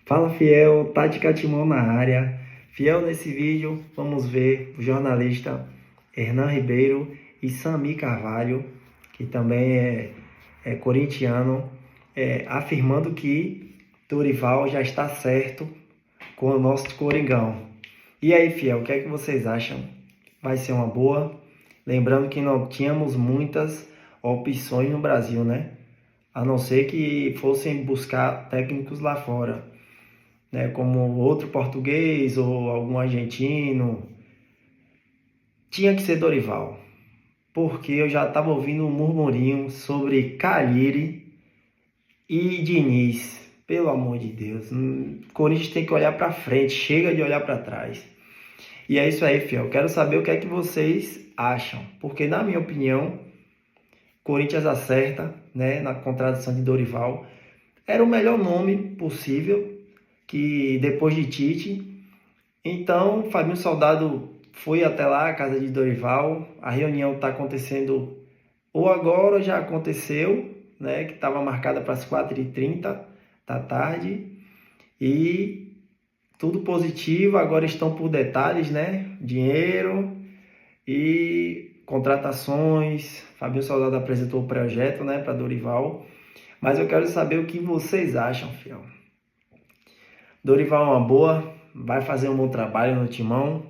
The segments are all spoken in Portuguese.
Fala Fiel, Tática Timão na área. Fiel, nesse vídeo vamos ver o jornalista Hernan Ribeiro e Sami Carvalho, que também é corintiano, afirmando que Dorival já está certo com o nosso Coringão. E aí, Fiel, o que é que vocês acham? Vai ser uma boa? Lembrando que não tínhamos muitas opções no Brasil, né? A não ser que fossem buscar técnicos lá fora, né, como outro português ou algum argentino. Tinha que ser Dorival, porque eu já estava ouvindo um murmurinho sobre Carille e Diniz. Pelo amor de Deus, o Corinthians tem que olhar para frente, chega de olhar para trás. E é isso aí, fiel. Quero saber o que é que vocês acham, porque na minha opinião, Corinthians acerta, né, na contratação de Dorival. Era o melhor nome possível, que depois de Tite. Então, Fabinho Soldado foi até lá, a casa de Dorival. A reunião está acontecendo, ou agora, ou já aconteceu, né? Que estava marcada para as 4h30 da tarde. E tudo positivo, agora estão por detalhes, né? Dinheiro e contratações. Fabinho Soldado apresentou o projeto, né, para Dorival. Mas eu quero saber o que vocês acham, fiel. Dorival é uma boa, vai fazer um bom trabalho no Timão.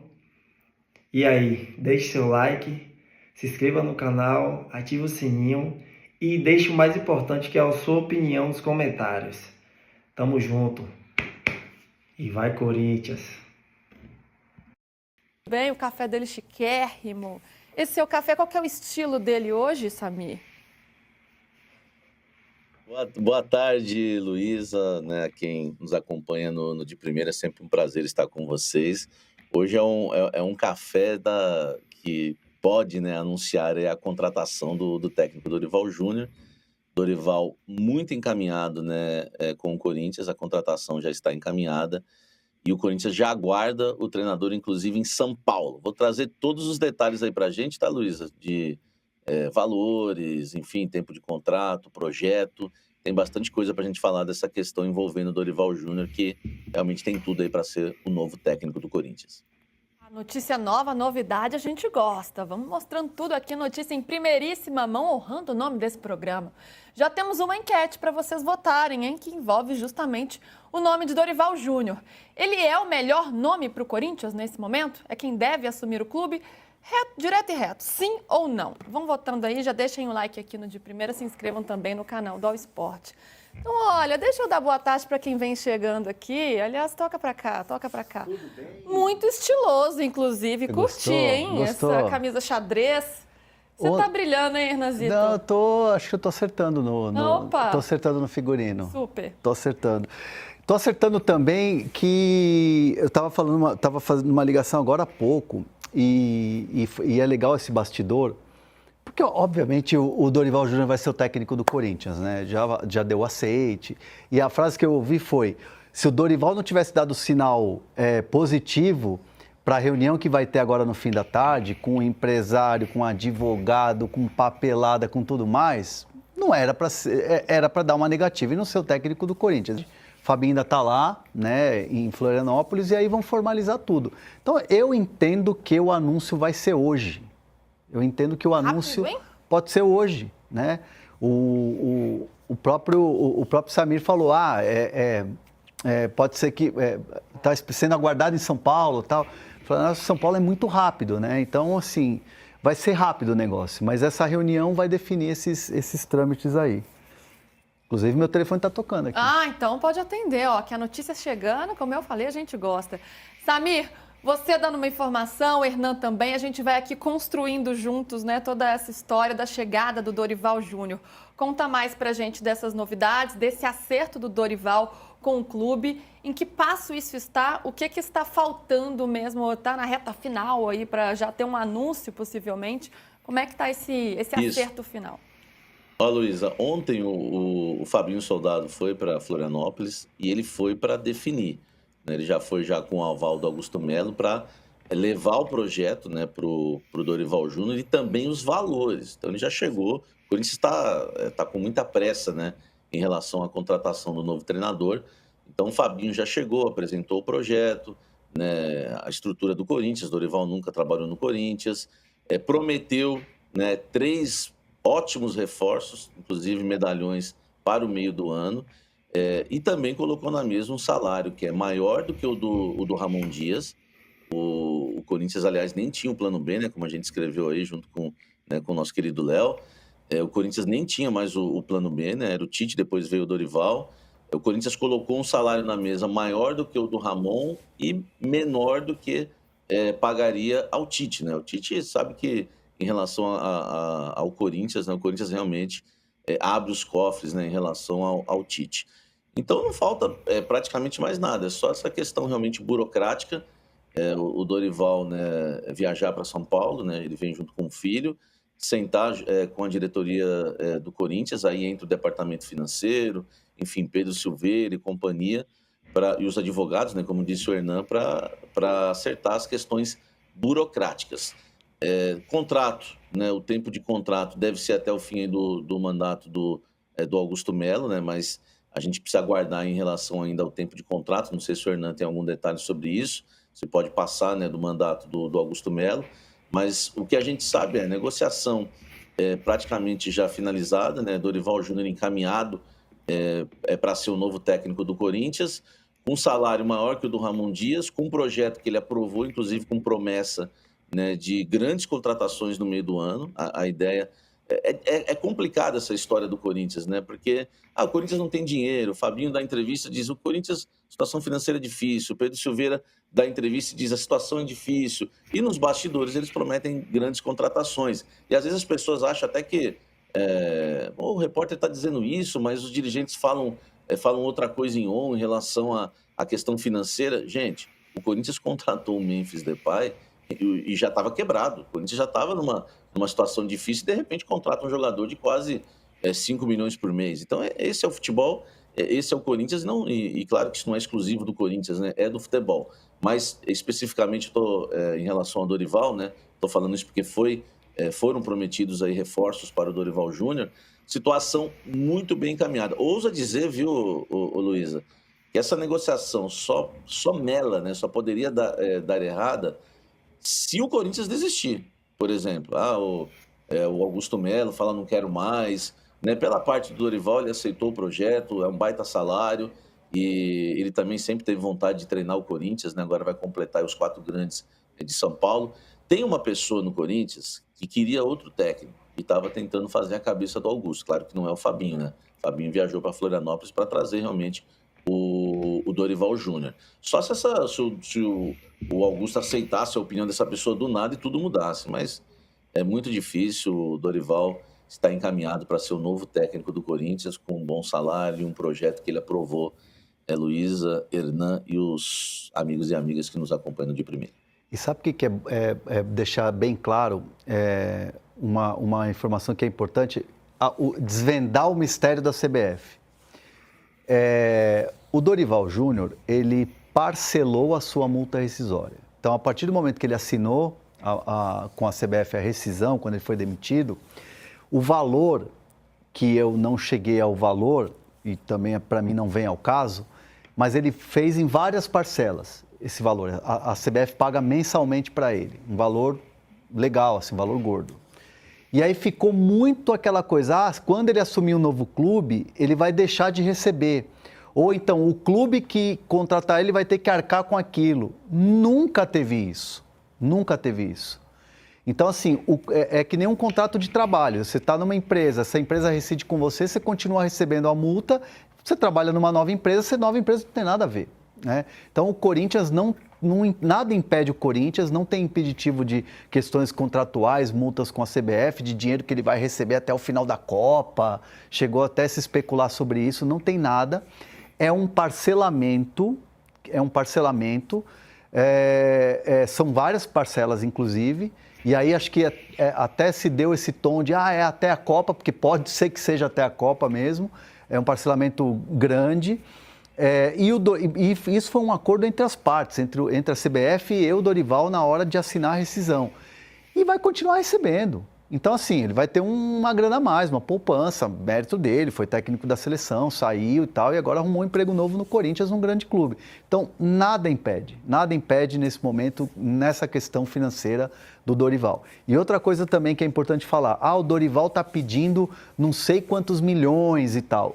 E aí, deixe seu like, se inscreva no canal, ative o sininho e deixe o mais importante, que é a sua opinião nos comentários. Tamo junto. E vai, Corinthians! Bem, o café dele chiquérrimo. Esse seu café, qual que é o estilo dele hoje, Samir? Boa tarde, Luísa, né? Quem nos acompanha no De Primeira, é sempre um prazer estar com vocês. Hoje é um café que pode, né, anunciar a contratação do técnico Dorival Júnior. Dorival muito encaminhado, né, com o Corinthians, a contratação já está encaminhada e o Corinthians já aguarda o treinador, inclusive, em São Paulo. Vou trazer todos os detalhes aí para a gente, tá, Luísa? De valores, enfim, tempo de contrato, projeto. Tem bastante coisa para a gente falar dessa questão envolvendo o Dorival Júnior, que realmente tem tudo aí para ser o novo técnico do Corinthians. A notícia nova, novidade, a gente gosta. Vamos mostrando tudo aqui, notícia em primeiríssima mão, honrando o nome desse programa. Já temos uma enquete para vocês votarem, hein, que envolve justamente o nome de Dorival Júnior. Ele é o melhor nome para o Corinthians nesse momento? É quem deve assumir o clube? Reto, direto e reto, sim ou não? Vão votando aí, já deixem o like aqui no De Primeira, se inscrevam também no canal do All Sport. Então, olha, deixa eu dar boa tarde para quem vem chegando aqui. Aliás, toca para cá, toca para cá. Muito estiloso, inclusive. Curti, hein? Gostou? Essa camisa xadrez. Você tá brilhando, hein, Hernanzito? Não, acho que eu tô acertando Opa! tô acertando no figurino. Super. Tô acertando. Tô acertando também que eu tava fazendo uma ligação agora há pouco e é legal esse bastidor, porque obviamente o Dorival Júnior vai ser o técnico do Corinthians, né? Já deu aceite. E a frase que eu ouvi foi: se o Dorival não tivesse dado sinal positivo para a reunião que vai ter agora no fim da tarde, com o empresário, com o advogado, com papelada, com tudo mais, não era para era para dar uma negativa e não ser o técnico do Corinthians. Fabinho ainda está lá, né, em Florianópolis, e aí vão formalizar tudo. Então, eu entendo que o anúncio vai ser hoje. Eu entendo que o anúncio pode ser hoje, né? O próprio Samir falou, pode ser que está sendo aguardado em São Paulo e tal. Falando, São Paulo é muito rápido, né? Então, assim, vai ser rápido o negócio, mas essa reunião vai definir esses trâmites aí. Inclusive, meu telefone está tocando aqui. Ah, então pode atender, ó, que a notícia chegando, como eu falei, a gente gosta. Samir, você dando uma informação, o Hernan também, a gente vai aqui construindo juntos, né, toda essa história da chegada do Dorival Júnior. Conta mais pra gente dessas novidades, desse acerto do Dorival com o clube, em que passo isso está, o que está faltando mesmo, está na reta final aí para já ter um anúncio possivelmente, como é que está esse acerto final? Ó, Luísa, ontem o Fabinho Soldado foi para Florianópolis e ele foi para definir, né? Ele já foi com o aval do Augusto Melo para levar o projeto, né, para o Dorival Júnior e também os valores. Então ele já chegou, o Corinthians está com muita pressa, né, em relação à contratação do novo treinador. Então o Fabinho já chegou, apresentou o projeto, né, a estrutura do Corinthians. Dorival nunca trabalhou no Corinthians, prometeu, né, 3 ótimos reforços, inclusive medalhões para o meio do ano, e também colocou na mesa um salário que é maior do que o do Ramon Dias. O Corinthians, aliás, nem tinha o plano B, né, como a gente escreveu aí junto com, né, com o nosso querido Léo. O Corinthians nem tinha mais o plano B, né, era o Tite, depois veio o Dorival. O Corinthians colocou um salário na mesa maior do que o do Ramon e menor do que pagaria ao Tite, né? O Tite sabe que em relação ao Corinthians, né, o Corinthians realmente abre os cofres, né, em relação ao Tite. Então não falta praticamente mais nada, é só essa questão realmente burocrática. O Dorival, né, viajar para São Paulo, né, ele vem junto com o filho, sentar com a diretoria do Corinthians, aí entra o departamento financeiro, enfim, Pedro Silveira e companhia, e os advogados, né, como disse o Hernan, para acertar as questões burocráticas. Contrato, né, o tempo de contrato deve ser até o fim do mandato do Augusto Melo, né, mas a gente precisa aguardar em relação ainda ao tempo de contrato. Não sei se o Hernan tem algum detalhe sobre isso, se pode passar, né, do mandato do Augusto Melo, mas o que a gente sabe é a negociação praticamente já finalizada, né, Dorival Júnior encaminhado para ser o novo técnico do Corinthians, com um salário maior que o do Ramon Dias, com um projeto que ele aprovou, inclusive com promessa, né, de grandes contratações no meio do ano. A ideia... É complicada essa história do Corinthians, né? Porque o Corinthians não tem dinheiro. O Fabinho dá entrevista e diz: o Corinthians, situação financeira é difícil. O Pedro Silveira dá entrevista e diz: a situação é difícil. E nos bastidores eles prometem grandes contratações. E às vezes as pessoas acham até que o repórter está dizendo isso, mas os dirigentes falam outra coisa em on em relação à questão financeira. Gente, o Corinthians contratou o Memphis Depay e já estava quebrado. O Corinthians já estava numa situação difícil e, de repente, contrata um jogador de quase 5 milhões por mês. Então, esse é o futebol, esse é o Corinthians. Não, e claro que isso não é exclusivo do Corinthians, né? É do futebol. Mas, especificamente, em relação ao Dorival, né? Estou falando isso porque foram prometidos aí reforços para o Dorival Júnior. Situação muito bem encaminhada. Ousa dizer, viu, Luísa, que essa negociação só mela, né? Só poderia dar errada se o Corinthians desistir. Por exemplo, o Augusto Melo fala não quero mais, né? Pela parte do Dorival, ele aceitou o projeto, é um baita salário e ele também sempre teve vontade de treinar o Corinthians, né? Agora vai completar os 4 grandes de São Paulo. Tem uma pessoa no Corinthians que queria outro técnico e estava tentando fazer a cabeça do Augusto. Claro que não é o Fabinho, né? O Fabinho viajou para Florianópolis para trazer realmente o Dorival Júnior. Só se o Augusto aceitasse a opinião dessa pessoa do nada e tudo mudasse, mas é muito difícil. O Dorival está encaminhado para ser o novo técnico do Corinthians, com um bom salário e um projeto que ele aprovou. Luísa, Hernan e os amigos e amigas que nos acompanham de primeira. E sabe o que é deixar bem claro uma informação que é importante? Desvendar o mistério da CBF. O Dorival Júnior, ele parcelou a sua multa rescisória. Então, a partir do momento que ele assinou com a CBF a rescisão, quando ele foi demitido, o valor, que eu não cheguei ao valor, e também para mim não vem ao caso, mas ele fez em várias parcelas esse valor. A CBF paga mensalmente para ele, um valor legal, assim, um valor gordo. E aí ficou muito aquela coisa, quando ele assumir um novo clube, ele vai deixar de receber. Ou então, o clube que contratar ele vai ter que arcar com aquilo. Nunca teve isso. Nunca teve isso. Então, assim, é que nem um contrato de trabalho. Você está numa empresa, essa empresa rescinde com você, você continua recebendo a multa, você trabalha numa nova empresa, essa nova empresa não tem nada a ver, né? Então, o Corinthians nada impede o Corinthians, não tem impeditivo de questões contratuais, multas com a CBF, de dinheiro que ele vai receber até o final da Copa, chegou até a se especular sobre isso, não tem nada. É um parcelamento, são várias parcelas, inclusive, e aí acho que até se deu esse tom de, é até a Copa, porque pode ser que seja até a Copa mesmo, é um parcelamento grande. E isso foi um acordo entre as partes, entre a CBF e o Dorival na hora de assinar a rescisão. E vai continuar recebendo. Então, assim, ele vai ter uma grana a mais, uma poupança, mérito dele, foi técnico da seleção, saiu e tal, e agora arrumou um emprego novo no Corinthians, num grande clube. Então, nada impede nesse momento, nessa questão financeira do Dorival. E outra coisa também que é importante falar, o Dorival está pedindo não sei quantos milhões e tal.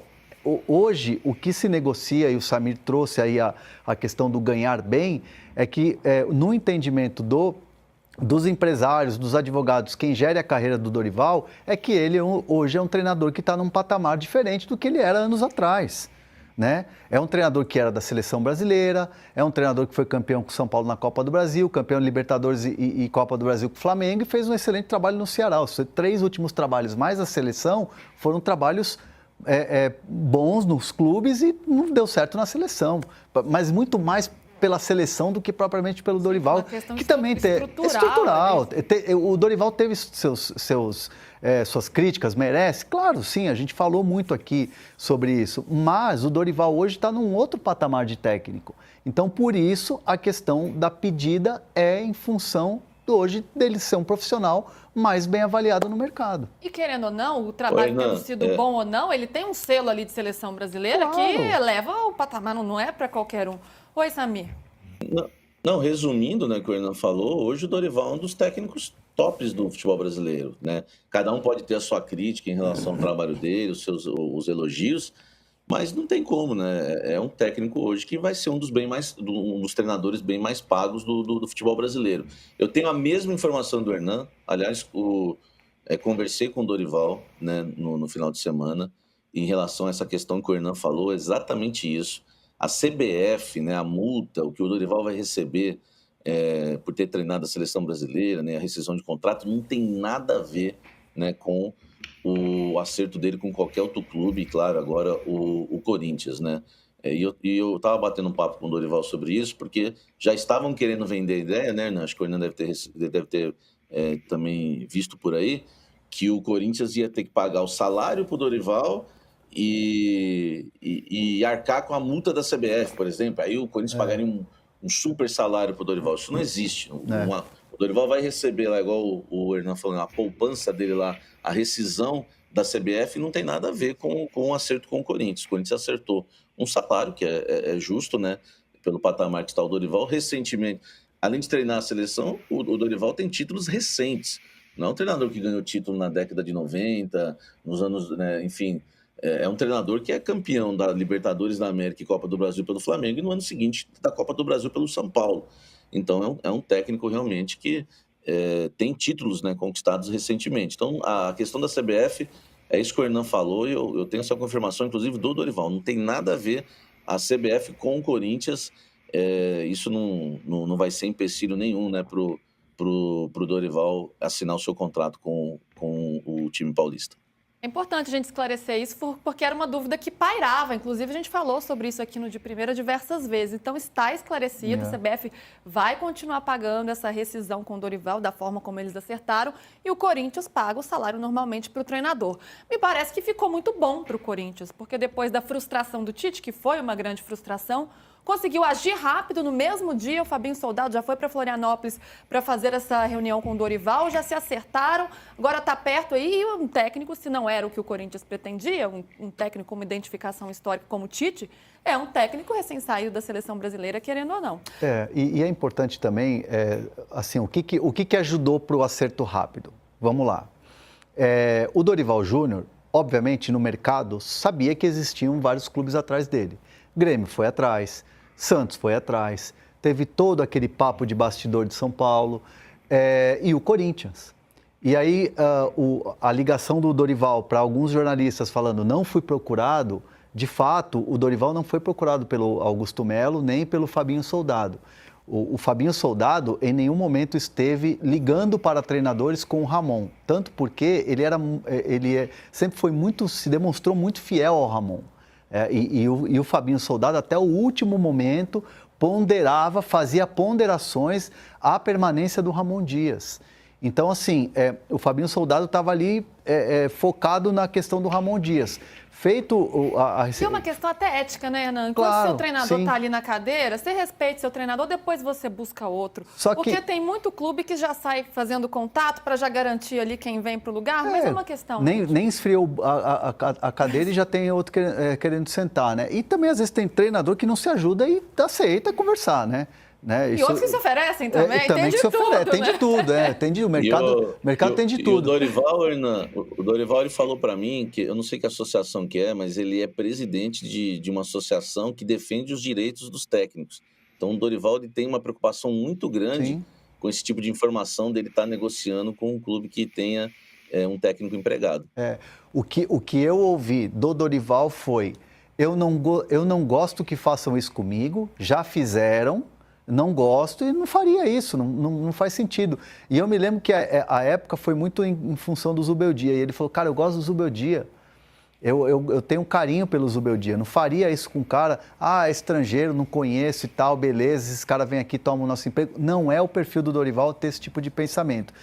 Hoje, o que se negocia, e o Samir trouxe aí a questão do ganhar bem, é que no entendimento dos empresários, dos advogados, quem gere a carreira do Dorival, é que ele hoje é um treinador que está num patamar diferente do que ele era anos atrás, né? É um treinador que era da seleção brasileira, é um treinador que foi campeão com São Paulo na Copa do Brasil, campeão de Libertadores e Copa do Brasil com o Flamengo e fez um excelente trabalho no Ceará. Os 3 últimos trabalhos mais a seleção foram trabalhos bons nos clubes e não deu certo na seleção, mas muito mais pela seleção do que propriamente pelo Dorival, que também é estrutural. O Dorival teve suas críticas, merece? Claro, sim, a gente falou muito aqui sobre isso, mas o Dorival hoje está num outro patamar de técnico. Então, por isso, a questão da pedida é em função hoje dele ser um profissional mais bem avaliado no mercado. E querendo ou não, o trabalho tendo sido bom ou não, ele tem um selo ali de seleção brasileira que eleva o patamar, não é para qualquer um. Oi, Samir. Não, resumindo, né, o que o Hernan falou, hoje o Dorival é um dos técnicos tops do futebol brasileiro, né? Cada um pode ter a sua crítica em relação ao trabalho dele, os elogios, mas não tem como, né? É um técnico hoje que vai ser um dos treinadores bem mais pagos do futebol brasileiro. Eu tenho a mesma informação do Hernan, aliás, conversei com o Dorival, né, no final de semana, em relação a essa questão que o Hernan falou, exatamente isso. A CBF, né, a multa, o que o Dorival vai receber por ter treinado a seleção brasileira, né, a rescisão de contrato, não tem nada a ver, né, com o acerto dele com qualquer outro clube, e claro, agora o Corinthians, né? E eu estava batendo um papo com o Dorival sobre isso, porque já estavam querendo vender a ideia, né, Hernan? Acho que o Hernan deve ter também visto por aí, que o Corinthians ia ter que pagar o salário para o Dorival e arcar com a multa da CBF, por exemplo. Aí o Corinthians pagaria um super salário para o Dorival. Isso não existe. O Dorival vai receber lá, igual o Hernan falou, a poupança dele lá, a rescisão da CBF não tem nada a ver com o acerto com o Corinthians. O Corinthians acertou um salário que é justo, né? Pelo patamar que está o Dorival. Recentemente, além de treinar a seleção, o Dorival tem títulos recentes. Não é um treinador que ganhou título na década de 90, nos anos, né, enfim... É um treinador que é campeão da Libertadores da América e Copa do Brasil pelo Flamengo e no ano seguinte da Copa do Brasil pelo São Paulo. Então é um técnico realmente que tem títulos, né, conquistados recentemente. Então a questão da CBF, é isso que o Hernan falou e eu tenho essa confirmação inclusive do Dorival. Não tem nada a ver a CBF com o Corinthians. Isso não vai ser empecilho nenhum, né, pro Dorival assinar o seu contrato com o time paulista. É importante a gente esclarecer isso, porque era uma dúvida que pairava. Inclusive, a gente falou sobre isso aqui no De Primeira diversas vezes. Então, está esclarecido, a CBF vai continuar pagando essa rescisão com o Dorival, da forma como eles acertaram, e o Corinthians paga o salário normalmente para o treinador. Me parece que ficou muito bom para o Corinthians, porque depois da frustração do Tite, que foi uma grande frustração, conseguiu agir rápido. No mesmo dia, o Fabinho Soldado já foi para Florianópolis para fazer essa reunião com o Dorival, já se acertaram, agora está perto aí. E um técnico, se não era o que o Corinthians pretendia, um técnico com uma identificação histórica como o Tite, é um técnico recém-saído da seleção brasileira, querendo ou não. E é importante também, assim, o que ajudou para o acerto rápido? Vamos lá. O Dorival Júnior, obviamente, no mercado, sabia que existiam vários clubes atrás dele. Grêmio foi atrás, Santos foi atrás, teve todo aquele papo de bastidor de São Paulo e o Corinthians. E aí a ligação do Dorival para alguns jornalistas falando não fui procurado, de fato o Dorival não foi procurado pelo Augusto Melo nem pelo Fabinho Soldado. O Fabinho Soldado em nenhum momento esteve ligando para treinadores com o Ramon, tanto porque ele sempre se demonstrou muito fiel ao Ramon. E o Fabinho Soldado, até o último momento, fazia ponderações à permanência do Ramon Dias. Então, assim, o Fabinho Soldado estava ali focado na questão do Ramon Dias. Feito Tem uma questão até ética, né, Hernan? Enquanto Claro, seu treinador sim. está ali na cadeira, você respeita seu treinador, depois você busca outro. Só Porque que- tem muito clube que já sai fazendo contato para já garantir ali quem vem para o lugar, mas é uma questão. Nem esfriou a cadeira e já tem outro querendo sentar, né? E também, às vezes, tem treinador que não se ajuda e aceita conversar, né? E outros que se oferecem também, tem de que se tudo, oferece, tem né? de tudo, o mercado tem de E o tudo. Dorival, Hernan, o Dorival ele falou para mim que eu não sei que associação que é, mas ele é presidente de uma associação que defende os direitos dos técnicos. Então o Dorival ele tem uma preocupação muito grande Sim. com esse tipo de informação dele estar negociando com um clube que tenha um técnico empregado. O que eu ouvi do Dorival foi: eu não gosto que façam isso comigo, já fizeram, não gosto e não faria isso, não faz sentido. E eu me lembro que a época foi muito em função do Zubeldia. E ele falou: cara, eu gosto do Zubeldia. Eu tenho um carinho pelo Zubeldia. Não faria isso com um cara, é estrangeiro, não conheço e tal, beleza, esse cara vem aqui, toma o nosso emprego. Não é o perfil do Dorival ter esse tipo de pensamento.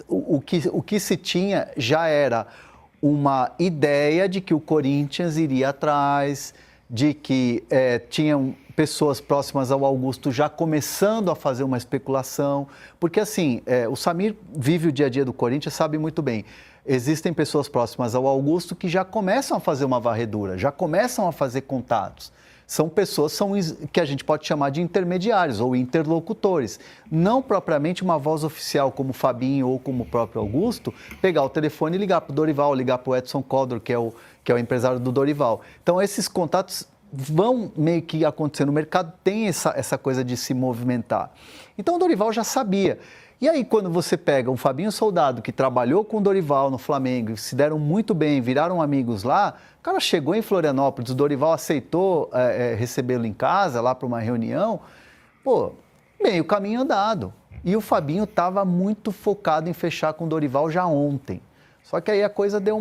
O que se tinha já era uma ideia de que o Corinthians iria atrás, de que tinham pessoas próximas ao Augusto já começando a fazer uma especulação, porque assim, o Samir vive o dia a dia do Corinthians, sabe muito bem, existem pessoas próximas ao Augusto que já começam a fazer uma varredura, já começam a fazer contatos. São pessoas que a gente pode chamar de intermediários ou interlocutores. Não propriamente uma voz oficial como o Fabinho ou como o próprio Augusto, pegar o telefone e ligar para o Dorival, ligar para o Edson Codor, que é o empresário do Dorival. Então, esses contatos vão meio que acontecer. No mercado tem essa coisa de se movimentar. Então, o Dorival já sabia. E aí, quando você pega um Fabinho Soldado, que trabalhou com o Dorival no Flamengo, se deram muito bem, viraram amigos lá, o cara chegou em Florianópolis, o Dorival aceitou recebê-lo em casa, lá para uma reunião, meio caminho andado. E o Fabinho estava muito focado em fechar com o Dorival já ontem. Só que aí a coisa deu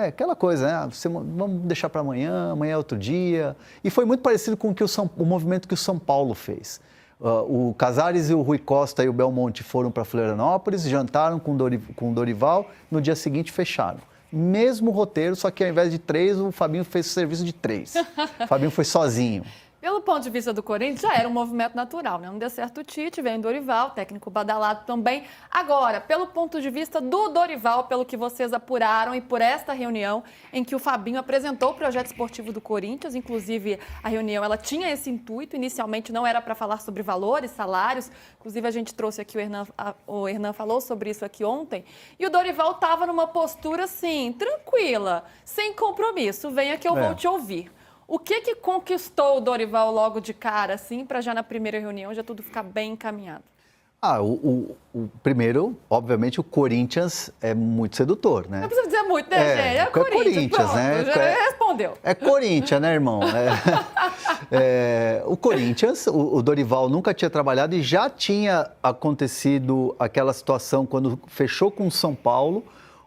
aquela coisa, né? Vamos deixar para amanhã é outro dia. E foi muito parecido com o movimento que o São Paulo fez. O Casares e o Rui Costa e o Belmonte foram para Florianópolis, jantaram com o Dorival, no dia seguinte fecharam. Mesmo roteiro, só que ao invés de 3, o Fabinho fez o serviço de 3. O Fabinho foi sozinho. Pelo ponto de vista do Corinthians, já era um movimento natural, né? Não deu certo o Tite, vem o Dorival, técnico badalado também. Agora, pelo ponto de vista do Dorival, pelo que vocês apuraram e por esta reunião em que o Fabinho apresentou o projeto esportivo do Corinthians, inclusive a reunião ela tinha esse intuito, inicialmente não era para falar sobre valores, salários, inclusive a gente trouxe aqui, o Hernan falou sobre isso aqui ontem, e o Dorival estava numa postura assim, tranquila, sem compromisso, venha que eu vou te ouvir. O que conquistou o Dorival logo de cara, assim, para já na primeira reunião já tudo ficar bem encaminhado? O primeiro, obviamente, o Corinthians é muito sedutor, né? Não precisa dizer muito, né, gente? É o Corinthians, pronto, né? Já respondeu. É Corinthians, né, irmão? O Corinthians, o Dorival nunca tinha trabalhado e já tinha acontecido aquela situação quando fechou com o São Paulo.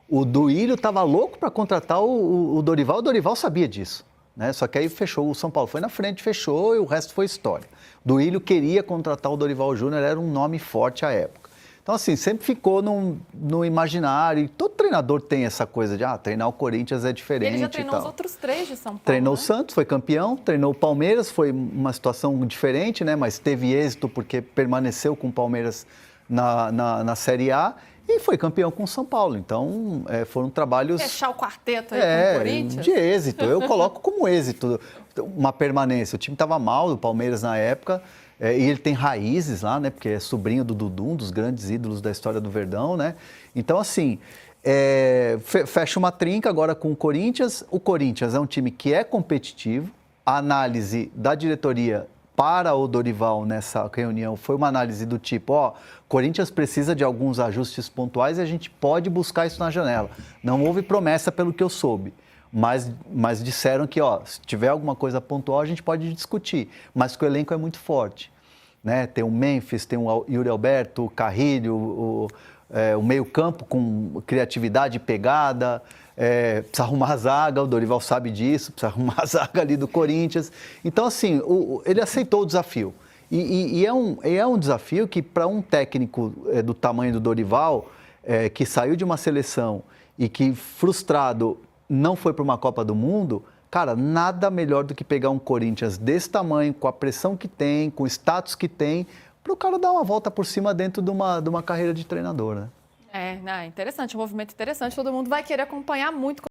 O Duílio estava louco para contratar o Dorival sabia disso. Né? Só que aí fechou, o São Paulo foi na frente, fechou e o resto foi história. Duílio queria contratar o Dorival Júnior, era um nome forte à época. Então, assim, sempre ficou no imaginário. E todo treinador tem essa coisa de, treinar o Corinthians é diferente. Ele já treinou e os tal. outros 3 de São Paulo, Treinou o né? Santos, foi campeão, treinou o Palmeiras, foi uma situação diferente, né? Mas teve êxito porque permaneceu com o Palmeiras na Série A. E foi campeão com o São Paulo. Então, foram trabalhos... Fechar o quarteto aí com o Corinthians? De êxito. Eu coloco como êxito uma permanência. O time estava mal, o Palmeiras na época, e ele tem raízes lá, né? Porque é sobrinho do Dudu, um dos grandes ídolos da história do Verdão, né? Então, assim, fecha uma trinca agora com o Corinthians. O Corinthians é um time que é competitivo. A análise da diretoria para o Dorival nessa reunião foi uma análise do tipo, Corinthians precisa de alguns ajustes pontuais e a gente pode buscar isso na janela. Não houve promessa pelo que eu soube, mas disseram que, se tiver alguma coisa pontual a gente pode discutir, mas que o elenco é muito forte. Né? Tem o Memphis, tem o Yuri Alberto, o Carrilho, o meio-campo com criatividade e pegada. Precisa arrumar a zaga, o Dorival sabe disso, precisa arrumar a zaga ali do Corinthians. Então, assim, ele aceitou o desafio. E é um desafio que, para um técnico do tamanho do Dorival, que saiu de uma seleção e que, frustrado, não foi para uma Copa do Mundo, cara, nada melhor do que pegar um Corinthians desse tamanho, com a pressão que tem, com o status que tem, para o cara dar uma volta por cima dentro de uma carreira de treinador, né? Interessante, um movimento interessante. Todo mundo vai querer acompanhar muito.